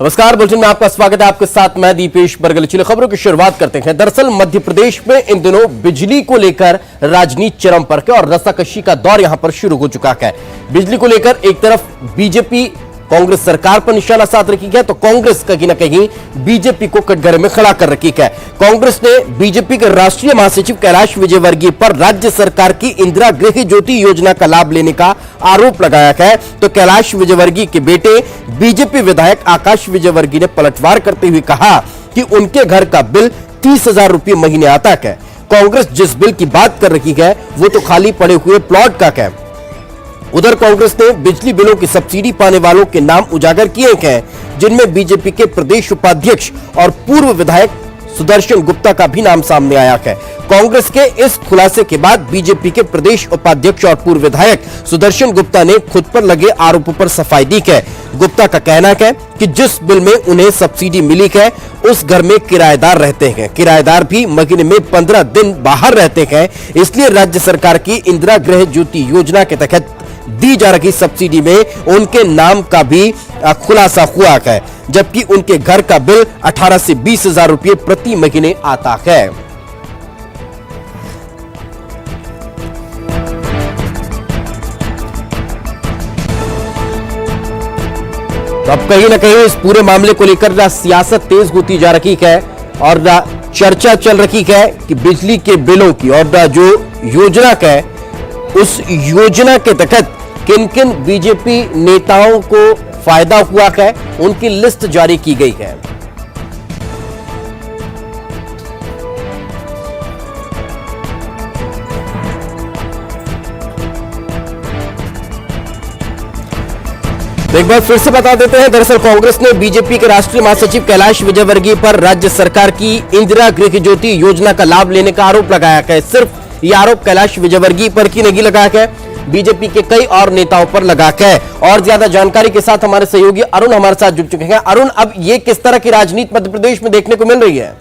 नमस्कार, बुलेटिन में आपका स्वागत है। आपके साथ मैं दीपेश बरगल। चलिए खबरों की शुरुआत करते हैं। दरअसल मध्य प्रदेश में इन दिनों बिजली को लेकर राजनीति चरम पर है और रस्साकशी का दौर यहां पर शुरू हो चुका है। बिजली को लेकर एक तरफ बीजेपी कांग्रेस सरकार पर निशाना साध रखी है, तो कांग्रेस कहीं ना कहीं बीजेपी को कटघरे में खड़ा कर रखी है। कांग्रेस ने बीजेपी के राष्ट्रीय महासचिव कैलाश विजयवर्गीय पर राज्य सरकार की इंदिरा गृह ज्योति योजना का लाभ लेने का आरोप लगाया है। तो कैलाश विजयवर्गीय के बेटे बीजेपी विधायक आकाश विजयवर्गीय ने पलटवार करते हुए कहा कि उनके घर का बिल 30,000 रुपये महीने आता है। कांग्रेस जिस बिल की बात कर रही है वो तो खाली पड़े हुए प्लॉट का है। उधर कांग्रेस ने बिजली बिलों की सब्सिडी पाने वालों के नाम उजागर किए हैं, जिनमें बीजेपी के प्रदेश उपाध्यक्ष और पूर्व विधायक सुदर्शन गुप्ता का भी नाम सामने आया है। कांग्रेस के इस खुलासे के बाद बीजेपी के प्रदेश उपाध्यक्ष और पूर्व विधायक सुदर्शन गुप्ता ने खुद पर लगे आरोपों पर सफाई दी है। गुप्ता का कहना है कि जिस बिल में उन्हें सब्सिडी मिली है उस घर में किराएदार रहते हैं। किराएदार भी महीने में 15 दिन बाहर रहते हैं, इसलिए राज्य सरकार की इंदिरा गृह ज्योति योजना के तहत दी जा रही सब्सिडी में उनके नाम का भी खुलासा हुआ है, जबकि उनके घर का बिल 18 से 20,000 रुपये प्रति महीने आता है। तो अब कहीं ना कहीं इस पूरे मामले को लेकर सियासत तेज होती जा रही है और चर्चा चल रही है कि बिजली के बिलों की और जो योजना है उस योजना के तहत किन किन बीजेपी नेताओं को फायदा हुआ है, उनकी लिस्ट जारी की गई है। तो एक बार फिर से बता देते हैं, दरअसल कांग्रेस ने बीजेपी के राष्ट्रीय महासचिव कैलाश विजयवर्गीय पर राज्य सरकार की इंदिरा गृह ज्योति योजना का लाभ लेने का आरोप लगाया है। सिर्फ यह आरोप कैलाश विजयवर्गीय पर ही नहीं लगाया है, बीजेपी के कई और नेताओं पर लगा है। और ज्यादा जानकारी के साथ हमारे सहयोगी अरुण हमारे साथ जुड़ चुके हैं। अरुण, अब ये किस तरह की राजनीति मध्य प्रदेश में देखने को मिल रही है?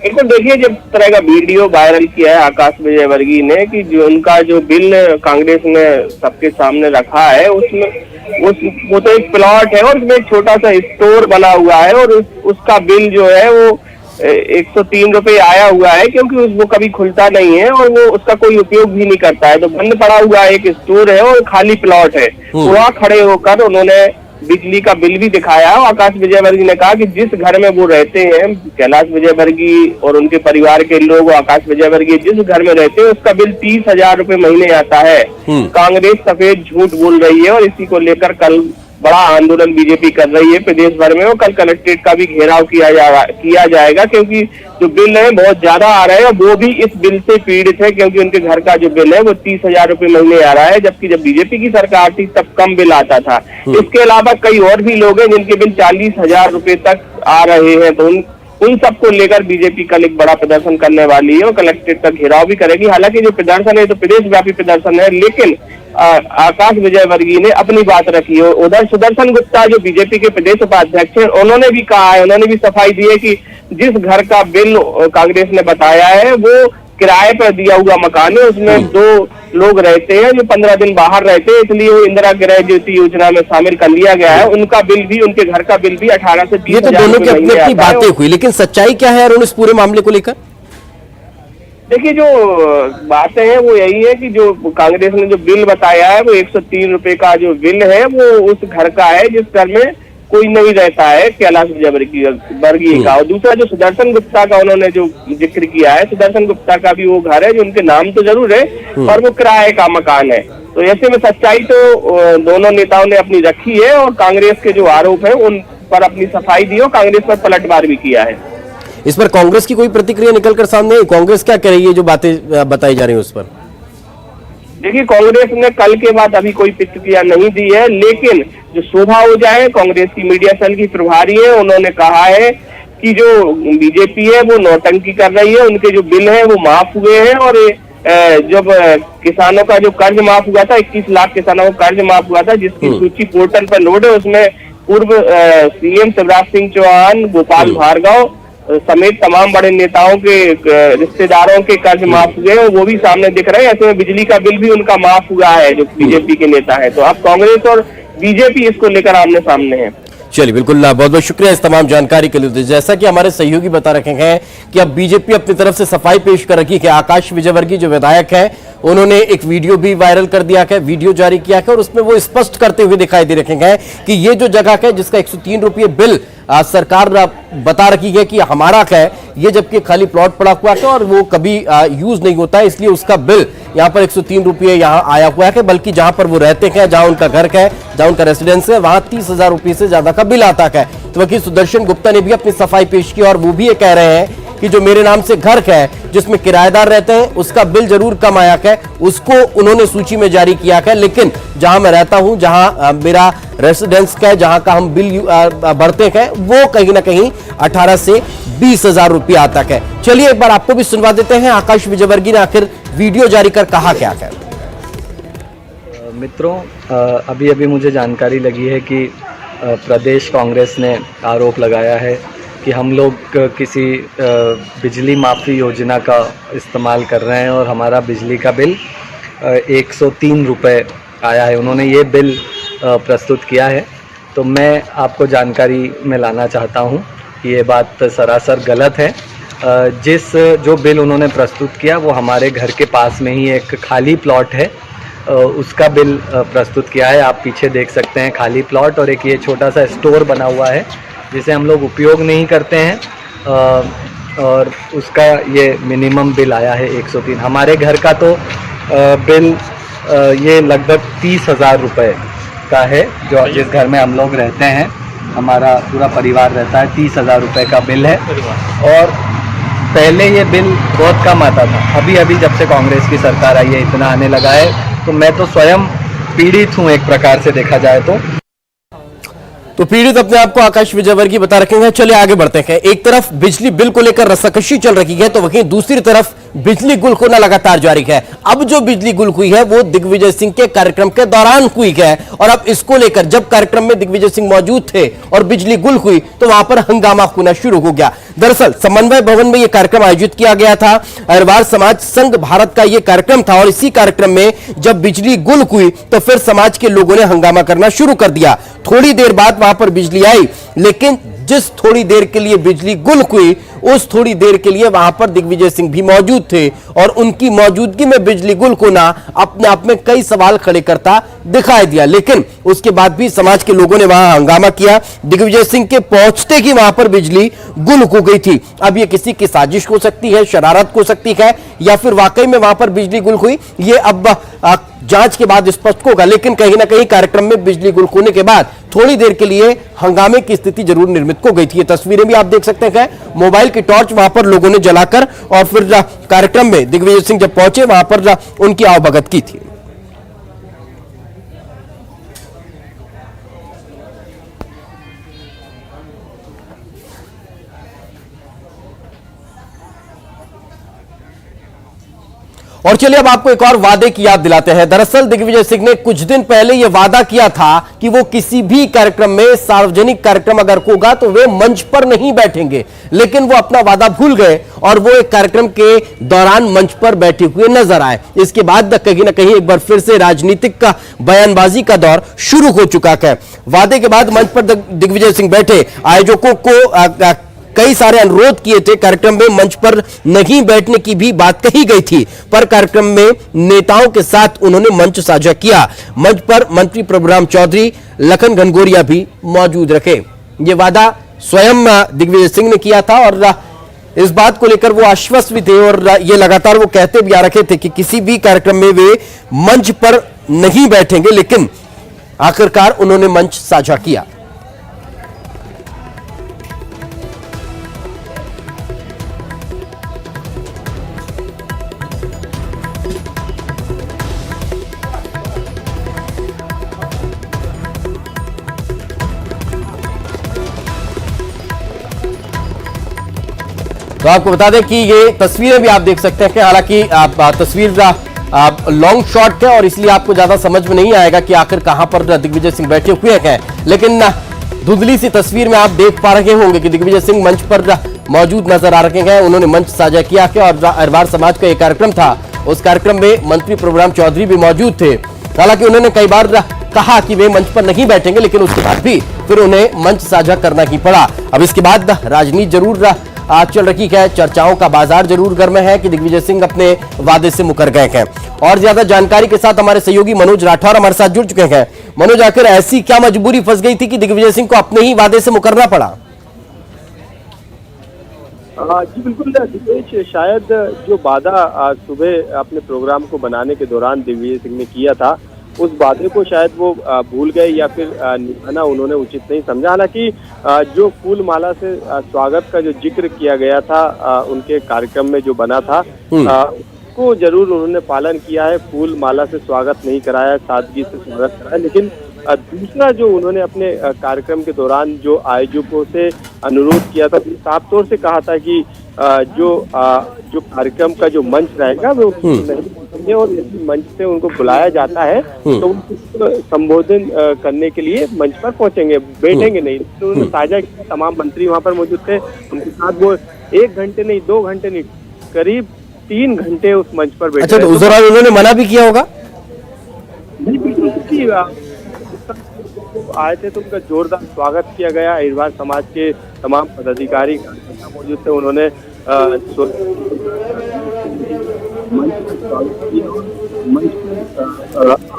बिल्कुल, देखिए, जिस तरह का वीडियो वायरल किया है आकाश विजयवर्गीय ने कि जो उनका जो बिल कांग्रेस ने सबके सामने रखा है उसमें वो तो एक प्लॉट है और उसमें एक छोटा सा स्टोर बना हुआ है और उसका बिल जो है वो 103 रुपये आया हुआ है, क्योंकि वो कभी खुलता नहीं है और वो उसका कोई उपयोग भी नहीं करता है। तो बंद पड़ा हुआ एक स्टोर है और खाली प्लॉट है। वहाँ खड़े होकर उन्होंने बिजली का बिल भी दिखाया। आकाश विजयवर्गीय ने कहा कि जिस घर में वो रहते हैं, कैलाश विजयवर्गीय और उनके परिवार के लोग, आकाश विजयवर्गीय जिस घर में रहते हैं उसका बिल 30,000 रुपये महीने आता है। कांग्रेस सफेद झूठ बोल रही है और इसी को लेकर कल बड़ा आंदोलन बीजेपी कर रही है प्रदेश भर में और कल कलेक्ट्रेट का भी घेराव किया जाएगा, क्योंकि जो बिल है बहुत ज्यादा आ रहा है और वो भी इस बिल से पीड़ित है, क्योंकि उनके घर का जो बिल है वो 30,000 रुपये महीने आ रहा है, जबकि जब बीजेपी की सरकार थी तब कम बिल आता था। इसके अलावा कई और भी लोग हैं जिनके बिल 40,000 रुपये तक आ रहे हैं। तो उन सबको लेकर बीजेपी कल एक बड़ा प्रदर्शन करने वाली है और कलेक्ट्रेट का घेराव भी करेगी। हालांकि जो प्रदर्शन है तो प्रदेश व्यापी प्रदर्शन है, लेकिन आकाश विजयवर्गीय ने अपनी बात रखी है। उधर सुदर्शन गुप्ता जो बीजेपी के प्रदेश उपाध्यक्ष हैं, उन्होंने भी कहा है, उन्होंने भी सफाई दी है कि जिस घर का बिल कांग्रेस ने बताया है वो किराए पर दिया हुआ मकान है, उसमें 2 लोग रहते हैं जो 15 दिन बाहर रहते हैं, इसलिए वो इंदिरा गृह ज्योति योजना में शामिल कर लिया गया है। उनका बिल भी, उनके घर का बिल भी 18 से 20 हजार दोनों की अपनी अपनी बातें हुई, लेकिन सच्चाई क्या है अरुण इस पूरे मामले को लेकर? देखिए, जो बातें हैं वो यही है कि जो कांग्रेस ने जो बिल बताया है वो 103 रुपये का जो बिल है वो उस घर का है जिस घर में कोई नहीं रहता है, कैलाश विजयवर्गीय का। और दूसरा जो सुदर्शन गुप्ता का उन्होंने जो जिक्र किया है, सुदर्शन गुप्ता का भी वो घर है जो उनके नाम तो जरूर है पर वो किराए का मकान है। तो ऐसे में सच्चाई तो दोनों नेताओं ने अपनी रखी है और कांग्रेस के जो आरोप है उन पर अपनी सफाई दी और कांग्रेस पर पलटवार भी किया है। इस पर कांग्रेस की कोई प्रतिक्रिया निकलकर सामने आई? कांग्रेस क्या कह रही है जो बातें बताई जा रही है उस पर? देखिए, कांग्रेस ने कल के बाद अभी कोई प्रतिक्रिया नहीं दी है, लेकिन जो शोभा ओझा, कांग्रेस की मीडिया सेल की प्रभारी है, उन्होंने कहा है कि जो बीजेपी है वो नौटंकी कर रही है, उनके जो बिल है वो माफ हुए हैं और जब किसानों का जो कर्ज माफ हुआ था, 21 लाख किसानों को कर्ज माफ हुआ था, जिसकी सूची पोर्टल पर लोड है, उसमें पूर्व सीएम शिवराज सिंह चौहान, गोपाल भार्गव समेत तमाम बड़े नेताओं के रिश्तेदारों के कर्ज माफ हुए और वो भी सामने दिख रहे हैं। ऐसे में बिजली का बिल भी उनका माफ हुआ है, जो बीजेपी के नेता है। तो अब कांग्रेस और बीजेपी इसको लेकर आमने सामने है। चलिए, बिल्कुल, बहुत बहुत शुक्रिया इस तमाम जानकारी के लिए। जैसा कि हमारे सहयोगी बता रखे हैं कि अब बीजेपी अपनी तरफ से सफाई पेश कर रखी है। आकाश विजयवर्गीय जो विधायक है, उन्होंने एक वीडियो भी वायरल कर दिया है, वीडियो जारी किया है और उसमें वो स्पष्ट करते हुए दिखाई दे रखे हैं कि ये जो जगह है जिसका 103 रुपये बिल सरकार बता रखी है कि हमारा है, ये जबकि खाली प्लॉट पड़ा हुआ है और वो कभी यूज नहीं होता है, इसलिए उसका बिल यहाँ पर 103 रुपये यहाँ आया हुआ है। बल्कि जहां पर वो रहते हैं, जहां उनका घर है, जहां उनका रेसिडेंस है, वहां 30,000 रुपये से ज्यादा का बिल आता है। तो वकील सुदर्शन गुप्ता ने भी अपनी सफाई पेश की और वो भी ये कह रहे हैं कि जो मेरे नाम से घर है जिसमें किराएदार रहते हैं, उसका बिल जरूर कम आया है, उसको उन्होंने सूची में जारी किया है। लेकिन जहां मैं रहता हूं, जहां मेरा रेसिडेंस है, जहां का हम बिल भरते हैं, वो कहीं ना कहीं 18 से 20,000 रुपये आता है। चलिए एक बार आपको भी सुनवा देते हैं आकाश विजयवर्गीय ने आखिर वीडियो जारी कर कहा क्या है। मित्रों, अभी अभी मुझे जानकारी लगी है कि प्रदेश कांग्रेस ने आरोप लगाया है कि हम लोग किसी बिजली माफ़ी योजना का इस्तेमाल कर रहे हैं और हमारा बिजली का बिल 103 रुपये आया है। उन्होंने ये बिल प्रस्तुत किया है। तो मैं आपको जानकारी में लाना चाहता हूँ कि ये बात सरासर गलत है। जो बिल उन्होंने प्रस्तुत किया वो हमारे घर के पास में ही एक खाली प्लॉट है, उसका बिल प्रस्तुत किया है। आप पीछे देख सकते हैं खाली प्लॉट और एक ये छोटा सा स्टोर बना हुआ है जिसे हम लोग उपयोग नहीं करते हैं, और उसका ये मिनिमम बिल आया है 103। हमारे घर का तो बिल ये लगभग 30,000 रुपये का है, जो जिस घर में हम लोग रहते हैं, हमारा पूरा परिवार रहता है। 30,000 रुपये का बिल है। और पहले ये बिल बहुत कम आता था, अभी अभी जब से कांग्रेस की सरकार आई है इतना आने लगा है। तो मैं तो स्वयं पीड़ित हूँ एक प्रकार से देखा जाए तो पीड़ित अपने आप को आकाश विजयवर्गीय बता रखे हैं। चलिए आगे बढ़ते हैं। एक तरफ बिजली बिल को लेकर रस्साकशी चल रही है, तो वहीं दूसरी तरफ बिजली गुल होना लगातार जारी है। अब जो बिजली गुल हुई है वो दिग्विजय सिंह के कार्यक्रम के दौरान हुई है, और अब इसको लेकर जब कार्यक्रम में दिग्विजय सिंह मौजूद थे और बिजली गुल हुई तो वहां पर हंगामा होना शुरू हो गया। दरअसल समन्वय भवन में यह कार्यक्रम आयोजित किया गया था। अहिरवार समाज संघ भारत का यह कार्यक्रम था, और इसी कार्यक्रम में जब बिजली गुल हुई तो फिर समाज के लोगों ने हंगामा करना शुरू कर दिया। थोड़ी देर बाद वहां पर बिजली आई, लेकिन जिस थोड़ी देर के लिए बिजली गुल हुई उस थोड़ी देर के लिए वहां पर दिग्विजय सिंह भी मौजूद थे, और उनकी मौजूदगी में बिजली गुल होना अपने आप में कई सवाल खड़े करता दिखाई दिया। लेकिन उसके बाद भी समाज के लोगों ने वहां हंगामा किया। दिग्विजय सिंह के पहुंचते ही वहां पर बिजली गुल हो गई थी। अब यह किसी की साजिश हो सकती है, शरारत हो सकती है, या फिर वाकई में वहां पर बिजली गुल हुई, ये अब जांच के बाद स्पष्ट होगा। लेकिन कहीं ना कहीं कार्यक्रम में बिजली गुल होने के बाद थोड़ी देर के लिए हंगामे की स्थिति जरूर निर्मित हो गई थी। ये तस्वीरें भी आप देख सकते हैं। मोबाइल की टॉर्च वहां पर लोगों ने जलाकर और फिर कार्यक्रम में दिग्विजय सिंह जब पहुंचे वहां पर उनकी आवभगत की थी। और चलिए अब आपको एक और वादे की याद दिलाते हैं। दरअसल दिग्विजय सिंह ने कुछ दिन पहले यह वादा किया था कि वो किसी भी कार्यक्रम में, सार्वजनिक कार्यक्रम अगर होगा तो वे मंच पर नहीं बैठेंगे, लेकिन वो अपना वादा भूल गए और वो एक कार्यक्रम के दौरान मंच पर बैठे हुए नजर आए। इसके बाद कहीं ना कहीं एक बार फिर से राजनीतिक का बयानबाजी का दौर शुरू हो चुका है। वादे के बाद मंच पर दिग्विजय सिंह बैठे, आयोजकों को कई सारे अनुरोध किए थे, कार्यक्रम में मंच पर नहीं बैठने की भी बात कही गई थी, पर कार्यक्रम में नेताओं के साथ उन्होंने मंच साझा किया। मंच पर मंत्री प्रभुराम चौधरी, लखन घनघोरिया भी मौजूद रखे। ये वादा स्वयं दिग्विजय सिंह ने किया था, और इस बात को लेकर वो आश्वस्त भी थे, और ये लगातार वो कहते भी आ रखे थे कि किसी भी कार्यक्रम में वे मंच पर नहीं बैठेंगे, लेकिन आखिरकार उन्होंने मंच साझा किया। तो आपको बता दें कि ये तस्वीरें भी आप देख सकते हैं कि हालांकि आप तस्वीर लॉन्ग शॉट है और इसलिए आपको ज्यादा समझ में नहीं आएगा कि आखिर कहां पर दिग्विजय सिंह बैठे हुए हैं, लेकिन धुंधली सी तस्वीर में आप देख पा रहे होंगे कि दिग्विजय सिंह मंच पर मौजूद नजर आ रहे हैं। उन्होंने मंच साझा किया कि और अरवार समाज का एक कार्यक्रम था, उस कार्यक्रम में मंत्री प्रभुराम चौधरी भी मौजूद थे। हालांकि उन्होंने कई बार कहा कि वे मंच पर नहीं बैठेंगे, लेकिन उसके बाद भी फिर उन्हें मंच साझा करना ही पड़ा। अब इसके बाद राजनीति जरूर चल रही है, चर्चाओं का बाजार जरूर गर्म है कि दिग्विजय सिंह अपने वादे से मुकर गए हैं। और ज्यादा जानकारी के साथ हमारे सहयोगी मनोज राठौर हमारे साथ जुड़ चुके हैं। मनोज, आखिर ऐसी क्या मजबूरी फंस गई थी कि दिग्विजय सिंह को अपने ही वादे से मुकरना पड़ा? जी बिल्कुल दिपेश, शायद जो वादा सुबह अपने प्रोग्राम को बनाने के दौरान दिग्विजय सिंह ने किया था, उस वादे को शायद वो भूल गए या फिर निभाना उन्होंने उचित नहीं समझा। हालांकि जो फूल माला से स्वागत का जो जिक्र किया गया था उनके कार्यक्रम में जो बना था, उसको जरूर उन्होंने पालन किया है। फूल माला से स्वागत नहीं कराया, सादगी से स्वागत कराया। लेकिन दूसरा जो उन्होंने अपने कार्यक्रम के दौरान जो आयोजकों से अनुरोध किया था, साफ तौर से कहा था कि जो कार्यक्रम का जो मंच रहेगा वो नहीं, और यदि मंच से उनको बुलाया जाता है तो उनको संबोधन करने के लिए मंच पर पहुंचेंगे, बैठेंगे नहीं। तो उन्होंने साझा किया, तमाम मंत्री वहां पर मौजूद थे, उनके साथ वो 1 घंटे नहीं, 2 घंटे नहीं, करीब 3 घंटे उस मंच पर बैठे। अच्छा, तो उस दौरान उन्होंने मना भी किया होगा? आए थे तो उनका जोरदार स्वागत किया गया। अहिरवार समाज के तमाम पदाधिकारी मौजूद थे, उन्होंने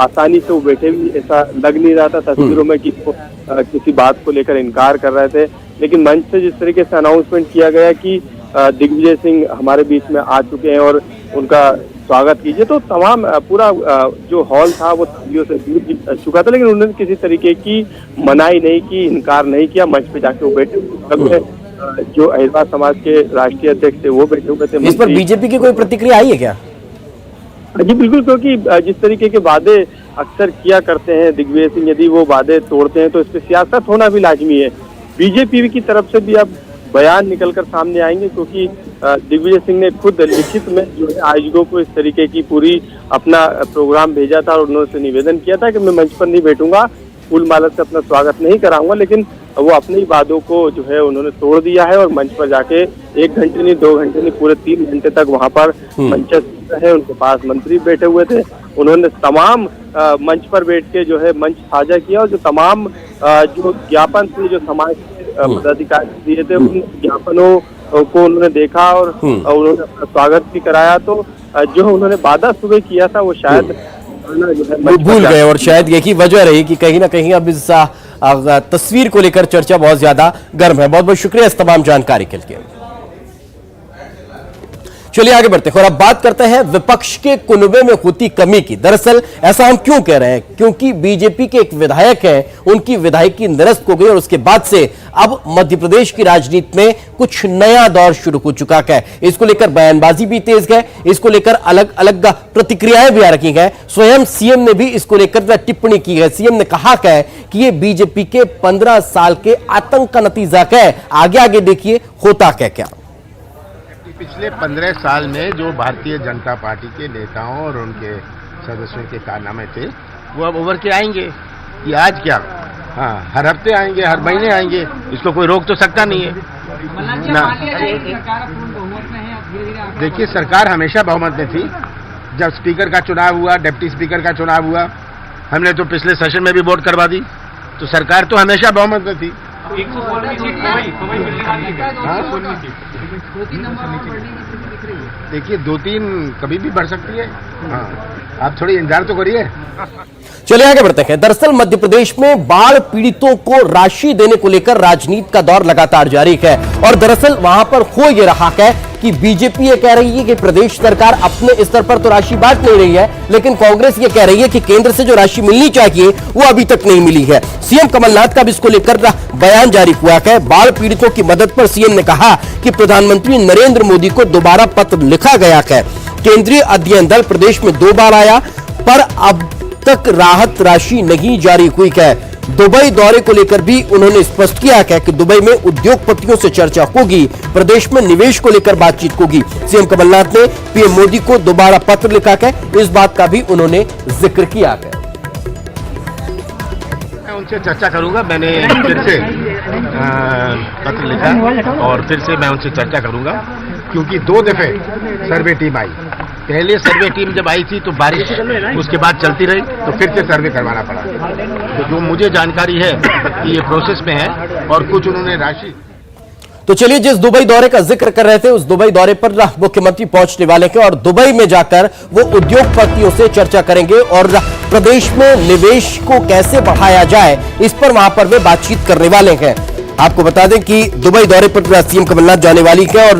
आसानी से वो बैठे भी ऐसा लग नहीं रहा था तस्वीरों में कि वो किसी बात को लेकर इनकार कर रहे थे। लेकिन मंच से जिस तरीके से अनाउंसमेंट किया गया कि दिग्विजय सिंह हमारे बीच में आ चुके हैं और उनका स्वागत कीजिए, तो तमाम पूरा जो हॉल था वो तालियों से गूंज चुका था। लेकिन उन्होंने किसी तरीके की मनाही नहीं की, इनकार नहीं किया। मंच पे जाके वो बैठे, जो अहिरवार समाज के राष्ट्रीय अध्यक्ष थे वो बैठे हुए थे। इस पर बीजेपी की कोई प्रतिक्रिया आई है क्या? जी बिल्कुल, क्योंकि जिस तरीके के वादे अक्सर किया करते हैं दिग्विजय सिंह, यदि वो वादे तोड़ते हैं तो इस पर सियासत होना भी लाजमी है। बीजेपी की तरफ से भी अब बयान निकलकर सामने आएंगे, क्योंकि दिग्विजय सिंह ने खुद लिखित में जो है आयोजकों को इस तरीके की पूरी अपना प्रोग्राम भेजा था और उन्होंने निवेदन किया था कि मैं मंच पर नहीं बैठूंगा, फूल माला से अपना स्वागत नहीं कराऊंगा। लेकिन वो अपने ही वादों को जो है उन्होंने तोड़ दिया है और मंच पर जाके 1 घंटे नहीं, 2 घंटे नहीं, पूरे 3 घंटे तक वहां पर मंचस्थ है। उनके पास मंत्री बैठे हुए थे, उन्होंने तमाम मंच पर बैठ के जो है मंच साझा किया और जो तमाम जो ज्ञापन थे जो समाज पदाधिकारी दिए थे, उन ज्ञापनों को उन्होंने देखा और उन्होंने अपना स्वागत भी कराया। तो जो उन्होंने वादा सुबह किया था वो शायद भूल गए, और शायद यही वजह रही कि कहीं ना कहीं अब इस तस्वीर को लेकर चर्चा बहुत ज्यादा गर्म है। बहुत बहुत शुक्रिया इस तमाम जानकारी के लिए। चलिए आगे बढ़ते हैं और अब बात करते हैं विपक्ष के कुनबे में होती कमी की। दरअसल ऐसा हम क्यों कह रहे हैं? क्योंकि बीजेपी के एक विधायक हैं, उनकी विधायकी निरस्त हो गई और उसके बाद से अब मध्य प्रदेश की राजनीति में कुछ नया दौर शुरू हो चुका है। इसको लेकर बयानबाजी भी तेज है, इसको लेकर अलग अलग प्रतिक्रियाएं भी आ रही हैं। स्वयं सीएम ने भी इसको लेकर टिप्पणी की है। सीएम ने कहा है कि ये बीजेपी के 15 साल के आतंक का नतीजा है। आगे देखिए होता क्या। पिछले 15 साल में जो भारतीय जनता पार्टी के नेताओं और उनके सदस्यों के कारनामे थे वो अब उभर के आएंगे। ये आज क्या, हाँ, हर हफ्ते आएंगे, हर महीने आएंगे, इसको कोई रोक तो सकता नहीं है ना। देखिए, सरकार हमेशा बहुमत में थी। जब स्पीकर का चुनाव हुआ, डिप्टी स्पीकर का चुनाव हुआ, हमने तो पिछले सेशन में भी वोट करवा दी, तो सरकार तो हमेशा बहुमत में थी। देखिए 2-3 कभी भी बढ़ सकती है। हाँ, आप थोड़ी इंतजार तो करिए। चलिए आगे बढ़ते हैं। दरअसल मध्य प्रदेश में बाढ़ पीड़ितों को राशि देने को लेकर राजनीति का दौर लगातार जारी है और दरअसल वहां पर हो यह रहा है कि बीजेपी ये कह रही है कि प्रदेश सरकार अपने स्तर पर तो राशि बांट नहीं रही है, लेकिन कांग्रेस ये कह रही है कि केंद्र से जो राशि मिलनी चाहिए वो अभी तक नहीं मिली है। सीएम कमलनाथ का भी इसको लेकर बयान जारी हुआ है। बाढ़ पीड़ितों की मदद पर सीएम ने कहा कि प्रधानमंत्री नरेंद्र मोदी को दोबारा पत्र लिखा गया है। केंद्रीय अध्ययन दल प्रदेश में 2 बार आया पर अब तक राहत राशि नहीं जारी हुई है। दुबई दौरे को लेकर भी उन्होंने स्पष्ट किया है कि दुबई में उद्योगपतियों से चर्चा होगी, प्रदेश में निवेश को लेकर बातचीत होगी। सीएम कमलनाथ ने पीएम मोदी को दोबारा पत्र लिखा है, इस बात का भी उन्होंने जिक्र किया है। मैं उनसे चर्चा करूंगा। मैंने फिर से पत्र लिखा और फिर से मैं उनसे चर्चा करूंगा, क्योंकि 2 दफे सर्वे टीम आई। पहले सर्वे टीम जब आई थी तो बारिश उसके बाद चलती रही, तो फिर से सर्वे करवाना पड़ा। तो जो मुझे जानकारी है कि ये प्रोसेस में है और कुछ उन्होंने राशि। तो चलिए, जिस दुबई दौरे का जिक्र कर रहे थे उस दुबई दौरे पर मुख्यमंत्री पहुंचने वाले हैं और दुबई में जाकर वो उद्योगपतियों से चर्चा करेंगे और प्रदेश में निवेश को कैसे बढ़ाया जाए इस पर वहां पर वे बातचीत करने वाले हैं। आपको बता दें कि दुबई दौरे पर सीएम कमलनाथ जाने वाली है और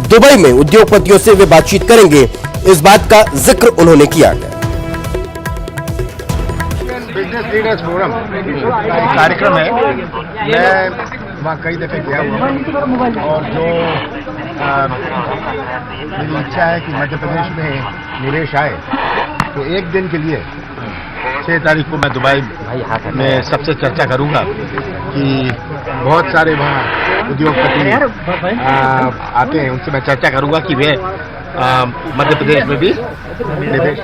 दुबई में उद्योगपतियों से वे बातचीत करेंगे, इस बात का जिक्र उन्होंने किया है। बिजनेस लीडर्स फोरम एक कार्यक्रम है, मैं वहाँ कई दफे गया हुआ हूँ और जो मेरी इच्छा है कि मध्य प्रदेश में निवेश आए, तो एक दिन के लिए 6 तारीख को मैं दुबई में सबसे चर्चा करूंगा कि बहुत सारे वहाँ उद्योगपति आते हैं, उनसे मैं चर्चा करूंगा कि वे मध्य प्रदेश में भी निवेश।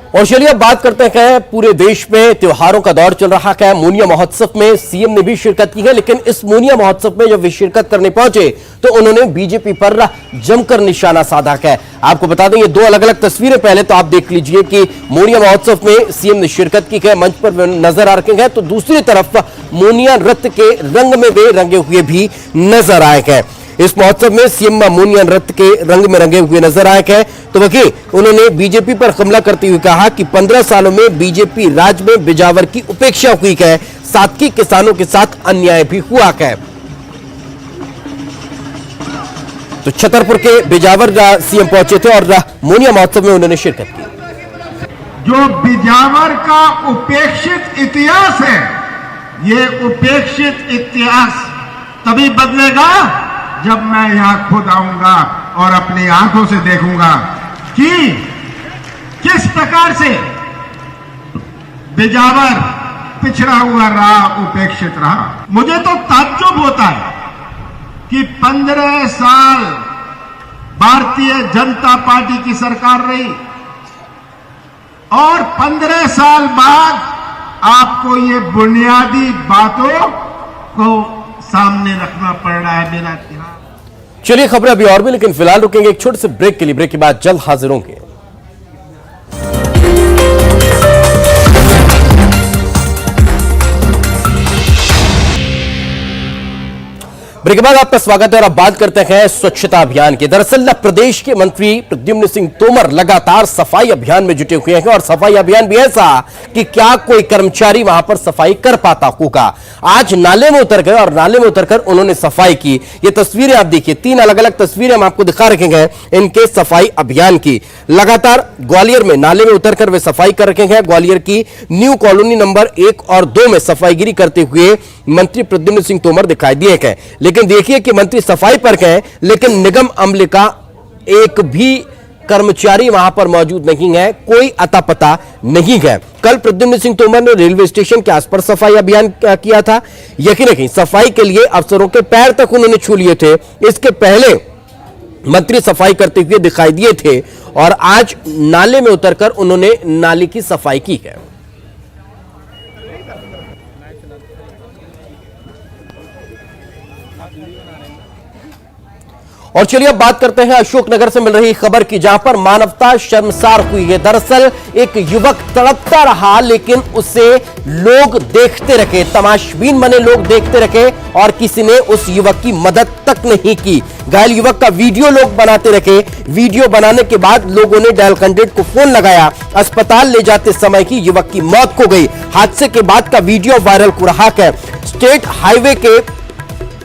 और चलिए अब बात करते हैं, पूरे देश में त्योहारों का दौर चल रहा है। मोनिया महोत्सव में सीएम ने भी शिरकत की है, लेकिन इस मोनिया महोत्सव में जब वे शिरकत करने पहुंचे तो उन्होंने बीजेपी पर जमकर निशाना साधा है। आपको बता दें, ये 2 अलग अलग तस्वीरें पहले तो आप देख लीजिए कि मोनिया महोत्सव में सीएम ने शिरकत की है, मंच पर नजर आ रखे हैं, तो दूसरी तरफ मोनिया नृत्य के रंग में वे रंगे हुए भी नजर आए हैं। इस महोत्सव में सीएम मोनिया नृत्य के रंग में रंगे हुए नजर आए हैं। तो वहीं उन्होंने बीजेपी पर हमला करते हुए कहा कि 15 सालों में बीजेपी राज में बिजावर की उपेक्षा हुई है, साथ ही किसानों के साथ अन्याय भी हुआ है। तो छतरपुर के बिजावर सीएम पहुंचे थे और मोनिया महोत्सव में उन्होंने शिरकत की। जो बिजावर का उपेक्षित इतिहास है, ये उपेक्षित इतिहास तभी बदलेगा जब मैं यहां खुद आऊंगा और अपनी आंखों से देखूंगा कि किस प्रकार से बिजावर पिछड़ा हुआ रहा, उपेक्षित रहा। मुझे तो ताज्जुब होता है कि 15 साल भारतीय जनता पार्टी की सरकार रही और 15 साल बाद आपको ये बुनियादी बातों को सामने रखना पड़ रहा है मेरा इतिहास। चलिए, खबरें अभी और भी, लेकिन फिलहाल रुकेंगे एक छोटे से ब्रेक के लिए। ब्रेक के बाद जल्द हाजिर होंगे। ब्रेक के बाद आपका स्वागत है और अब बात करते हैं स्वच्छता अभियान की। दरअसल प्रदेश के मंत्री प्रद्युम्न सिंह तोमर लगातार सफाई अभियान में जुटे हुए हैं और सफाई अभियान भी ऐसा कि क्या कोई कर्मचारी वहां पर सफाई कर पाता होगा। आज नाले में उतर गए और नाले में उतरकर उन्होंने सफाई की। ये तस्वीरें आप देखिए, 3 अलग अलग तस्वीरें हम आपको दिखा रखे हैं इनके सफाई अभियान की। लगातार ग्वालियर में नाले में उतरकर वे सफाई कर रखे हैं। ग्वालियर की न्यू कॉलोनी नंबर 1 और 2 में सफाईगिरी करते हुए मंत्री प्रद्युम्न सिंह तोमर दिखाई दिए हैं। लेकिन देखिए कि मंत्री सफाई पर गए, लेकिन निगम अमले का एक भी कर्मचारी वहां पर मौजूद नहीं है, कोई अता पता नहीं है। कल प्रद्युम्न सिंह तोमर ने रेलवे स्टेशन के आसपास सफाई अभियान किया था। यकीन रखिए, सफाई के लिए अफसरों के पैर तक उन्होंने छू लिए थे। इसके पहले मंत्री सफाई करते हुए दिखाई दिए थे और आज नाले में उतरकर उन्होंने नाले की सफाई की है। और चलिए अब बात करते हैं अशोकनगर से मिल रही खबर की, जहां पर मानवता शर्मसार हुई है। दरअसल एक युवक तड़पता रहा, लेकिन उसे लोग देखते रहे, तमाशबीन बने लोग देखते रहे और किसी ने उस युवक की मदद तक नहीं की। घायल युवक का वीडियो लोग बनाते रहे। वीडियो बनाने के बाद लोगों ने डायल 100 को फोन लगाया। अस्पताल ले जाते समय की युवक की मौत हो गई। हादसे के बाद का वीडियो वायरल हो रहा है। स्टेट हाईवे के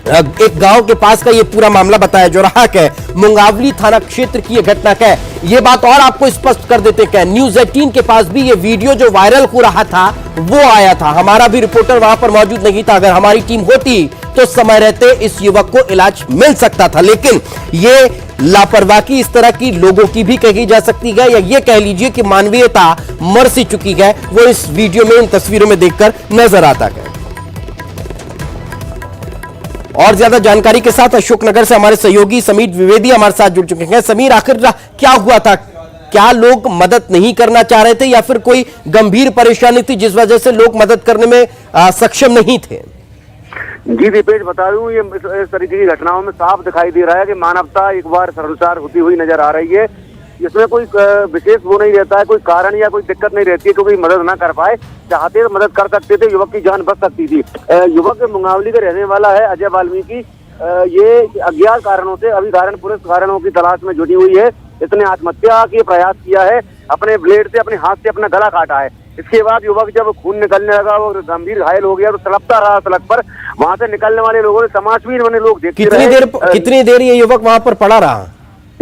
एक गांव के पास का ये पूरा मामला बताया जा रहा है। मुंगावली थाना क्षेत्र की यह घटना है। ये बात और आपको स्पष्ट कर देते हैं, न्यूज 18 के पास भी ये वीडियो जो वायरल हो रहा था वो आया था। हमारा भी रिपोर्टर वहां पर मौजूद नहीं था। अगर हमारी टीम होती तो समय रहते इस युवक को इलाज मिल सकता था, लेकिन ये लापरवाही इस तरह की लोगों की भी कही जा सकती है, या ये कह लीजिए कि मानवीयता मर सी चुकी है, वो इस वीडियो में, इन तस्वीरों में देखकर नजर आता है। और ज्यादा जानकारी के साथ अशोकनगर से हमारे सहयोगी समीर द्विवेदी हमारे साथ जुड़ चुके हैं। समीर, आखिर क्या हुआ था? क्या लोग मदद नहीं करना चाह रहे थे या फिर कोई गंभीर परेशानी थी जिस वजह से लोग मदद करने में सक्षम नहीं थे? जी दीपेश, बता दूं, ये इस तरीके की घटनाओं में साफ दिखाई दे रहा है कि मानवता एक बार शर्मसार होती हुई नजर आ रही है। इसमें कोई विशेष वो नहीं रहता है, कोई कारण या कोई दिक्कत नहीं रहती है, क्योंकि मदद ना कर पाए, चाहते तो मदद कर सकते थे, युवक की जान बच सकती थी। युवक मुंगावली का रहने वाला है, अजय वाल्मीकि। ये अज्ञात कारणों से अभी पुलिस कारणों की तलाश में जुटी हुई है। इसने आत्महत्या की प्रयास किया है, अपने ब्लेड से अपने हाथ से अपना गला काटा है। इसके बाद युवक जब खून निकलने लगा, वो गंभीर घायल हो गया, तो तड़पता रहा सड़क पर। वहां से निकलने वाले लोगों ने, तमाशबीन बने लोग देखते रहे। कितनी देर ये युवक वहां पर पड़ा रहा?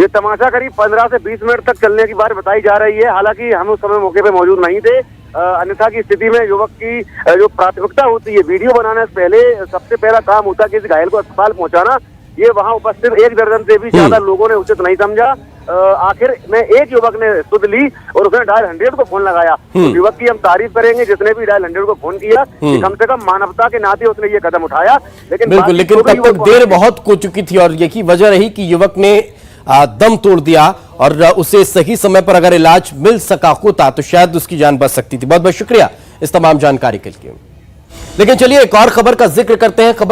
ये तमाशा करीब 15 से 20 मिनट तक चलने की बात बताई जा रही है। हालांकि हम उस समय मौके पे मौजूद नहीं थे। अन्यथा की स्थिति में युवक की जो प्राथमिकता होती है, वीडियो बनाने से पहले सबसे पहला काम होता है कि इस घायल को अस्पताल पहुंचाना। ये वहां उपस्थित 1 दर्जन से भी ज्यादा लोगों ने उचित नहीं समझा। आखिर में एक युवक ने सुध ली और उसने डायल 100 को फोन लगाया। तो युवक की हम तारीफ करेंगे, जिसने भी डायल 100 को फोन किया, कि कम से कम मानवता के नाते उसने ये कदम उठाया। लेकिन बिल्कुल, लेकिन तब तक देर बहुत हो चुकी थी और यही वजह रही कि युवक ने दम तोड़ दिया और उसे सही समय पर अगर इलाज मिल सका होता तो शायद उसकी जान बच सकती थी। बहुत बहुत शुक्रिया इस तमाम जानकारी के लिए। लेकिन चलिए एक और खबर का जिक्र करते हैं। खबर